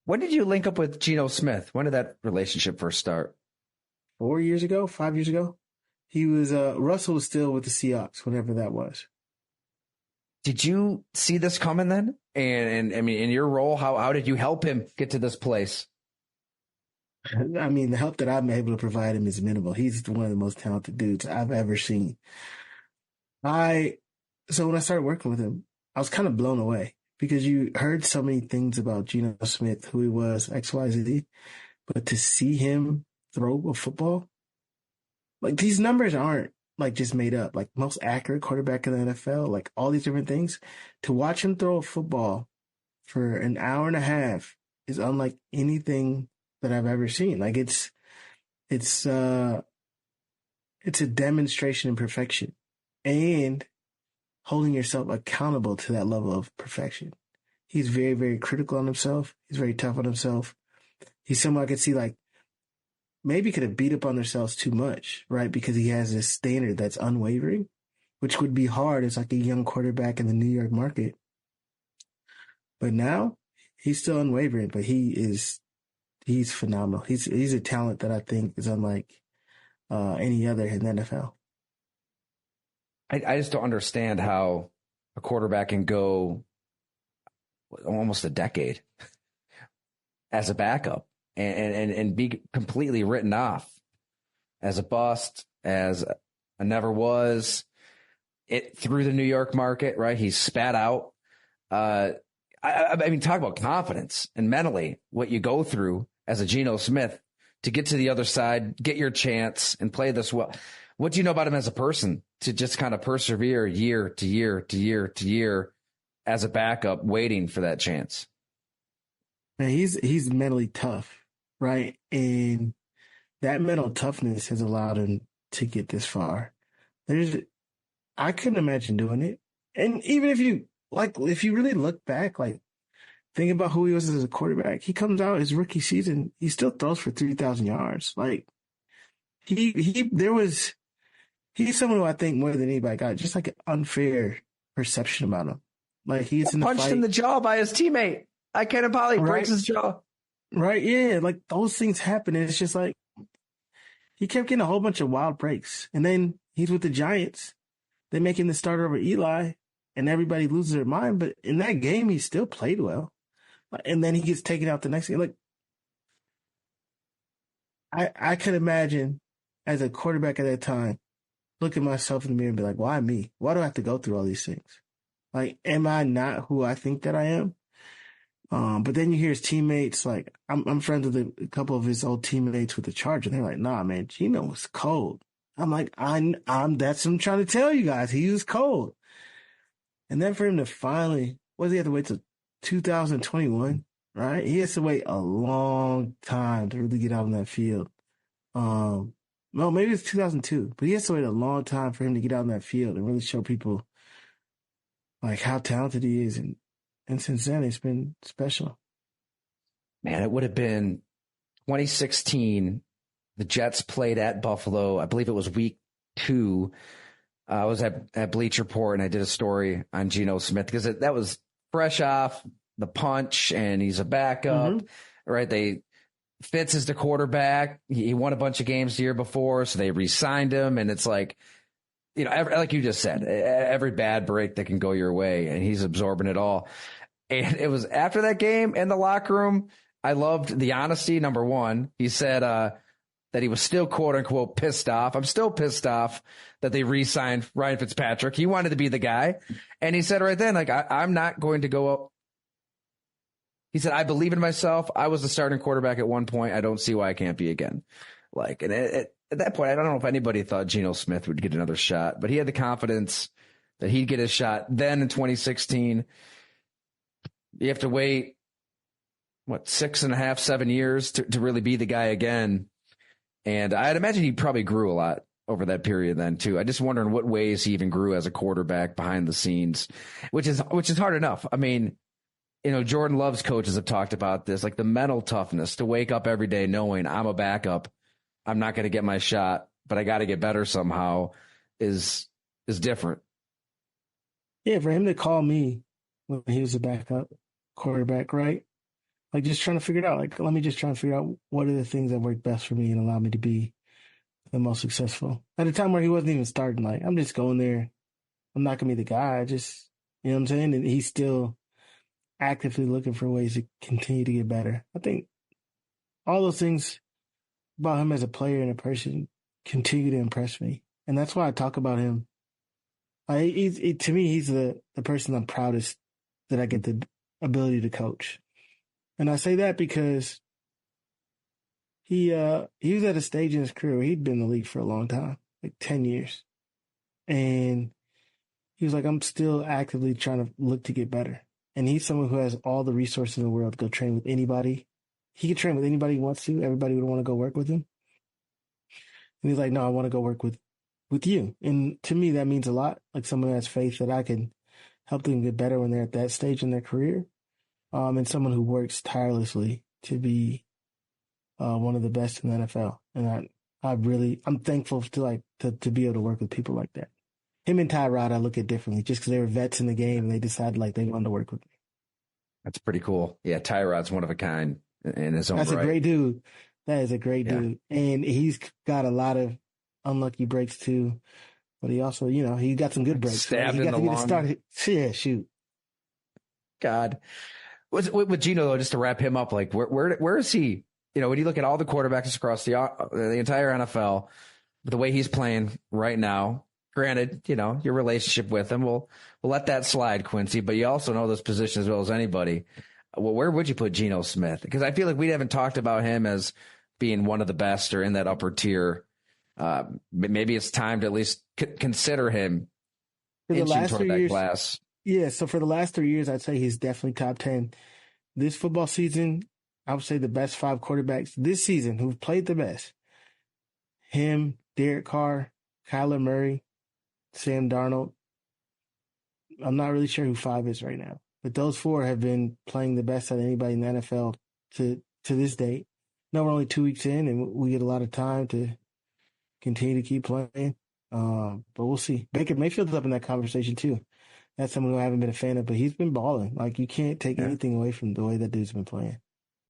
When did you link up with Geno Smith? When did that relationship first start? 4 years ago, 5 years ago. He was Russell was still with the Seahawks, whenever that was. Did you see this coming then? And I mean, in your role, how did you help him get to this place? I mean, the help that I'm able to provide him is minimal. He's one of the most talented dudes I've ever seen. So when I started working with him, I was kind of blown away because you heard so many things about Geno Smith, who he was, X, Y, Z, but to see him throw a football, like these numbers aren't like just made up, like most accurate quarterback in the NFL, like all these different things. To watch him throw a football for an hour and a half is unlike anything that I've ever seen. Like it's a demonstration of perfection and holding yourself accountable to that level of perfection. He's very, very critical on himself. He's very tough on himself. He's someone I could see like maybe could have beat up on themselves too much, right? Because he has this standard that's unwavering, which would be hard as like a young quarterback in the New York market. But now he's still unwavering, but he's phenomenal. He's a talent that I think is unlike any other in the NFL. I just don't understand how a quarterback can go almost a decade as a backup and be completely written off as a bust, as a never was it through the New York market, right? He's spat out. I mean, talk about confidence and mentally what you go through as a Geno Smith to get to the other side, get your chance and play this well. What do you know about him as a person to just kind of persevere year to year to year to year as a backup waiting for that chance? Man, he's mentally tough, right? And that mental toughness has allowed him to get this far. I couldn't imagine doing it. And even if you really look back, like think about who he was as a quarterback, he comes out his rookie season, he still throws for 3,000 yards. Like he's someone who I think more than anybody got just like an unfair perception about him. Like he's in the punched fight. in the jaw by his teammate. I can't Poly breaks his jaw. Right, yeah, like those things happen, and it's just like he kept getting a whole bunch of wild breaks, and then he's with the Giants. They make him the starter over Eli, and everybody loses their mind. But in that game, he still played well, and then he gets taken out the next game. Like I could imagine as a quarterback at that time, look at myself in the mirror and be like, "Why me? Why do I have to go through all these things? Like, am I not who I think that I am?" But then you hear his teammates, like, I'm friends with a couple of his old teammates with the Chargers. They're like, nah, man, Geno was cold. I'm like, that's what I'm trying to tell you guys. He was cold. And then for him to finally, what does he have to wait till 2021, right? He has to wait a long time to really get out on that field. Well, maybe it's 2002, but he has to wait a long time for him to get out on that field and really show people like how talented he is. And since then, it's been special. Man, it would have been 2016. The Jets played at Buffalo. I believe it was week 2. I was at Bleacher Report, and I did a story on Geno Smith because that was fresh off the punch, and he's a backup, right? Fitz is the quarterback. He won a bunch of games the year before, so they re-signed him, and it's like, you know, like you just said, every bad break that can go your way, and he's absorbing it all. And it was after that game in the locker room, I loved the honesty. Number one, he said that he was still, quote unquote, pissed off. I'm still pissed off that they re-signed Ryan Fitzpatrick. He wanted to be the guy. And he said right then, like, I'm not going to go up. He said, I believe in myself. I was the starting quarterback at one point. I don't see why I can't be again. Like, and at that point, I don't know if anybody thought Geno Smith would get another shot, but he had the confidence that he'd get his shot. Then in 2016, you have to wait, 6.5, 7 years to really be the guy again. And I'd imagine he probably grew a lot over that period then too. I just wonder in what ways he even grew as a quarterback behind the scenes, which is hard enough. I mean, you know, Jordan Love's coaches have talked about this, like the mental toughness to wake up every day knowing I'm a backup. I'm not going to get my shot, but I got to get better somehow is different. Yeah, for him to call me when he was a backup quarterback, right? Like just trying to figure it out. Like, let me just try and figure out what are the things that work best for me and allow me to be the most successful. At a time where he wasn't even starting, like, I'm just going there. I'm not gonna be the guy. I just, you know what I'm saying? And he's still actively looking for ways to continue to get better. I think all those things about him as a player and a person continue to impress me. And that's why I talk about him. To me, he's the person I'm proudest that I get the ability to coach. And I say that because he was at a stage in his career where he'd been in the league for a long time, like 10 years. And he was like, I'm still actively trying to look to get better. And he's someone who has all the resources in the world to go train with anybody. He could train with anybody he wants to. Everybody would want to go work with him. And he's like, no, I want to go work with you. And to me, that means a lot. Like someone who has faith that I can help them get better when they're at that stage in their career. And someone who works tirelessly to be one of the best in the NFL. And I'm thankful to be able to work with people like that. Him and Tyrod, I look at differently just because they were vets in the game and they decided like they wanted to work with me. That's pretty cool. Yeah, Tyrod's one of a kind in his own right. That's a great dude. That is a great dude. And he's got a lot of unlucky breaks too. But he also, he got some good breaks. Stabbed in the lung. Yeah, shoot. God. With Geno, though, just to wrap him up, like where is he? When you look at all the quarterbacks across the entire NFL, the way he's playing right now, granted, your relationship with him, we'll let that slide, Quincy, but you also know this position as well as anybody. Well, where would you put Geno Smith? Because I feel like we haven't talked about him as being one of the best or in that upper tier. Maybe it's time to at least consider him inching toward that class. Yeah, so for the last 3 years, I'd say he's definitely top 10. This football season, I would say the best 5 quarterbacks this season who've played the best. Him, Derek Carr, Kyler Murray, Sam Darnold. I'm not really sure who 5 is right now, but those 4 have been playing the best out of anybody in the NFL to this date. No, we're only 2 weeks in, and we get a lot of time to continue to keep playing. But we'll see. Baker Mayfield's up in that conversation too. That's someone who I haven't been a fan of, but he's been balling. Like, you can't take anything away from the way that dude's been playing.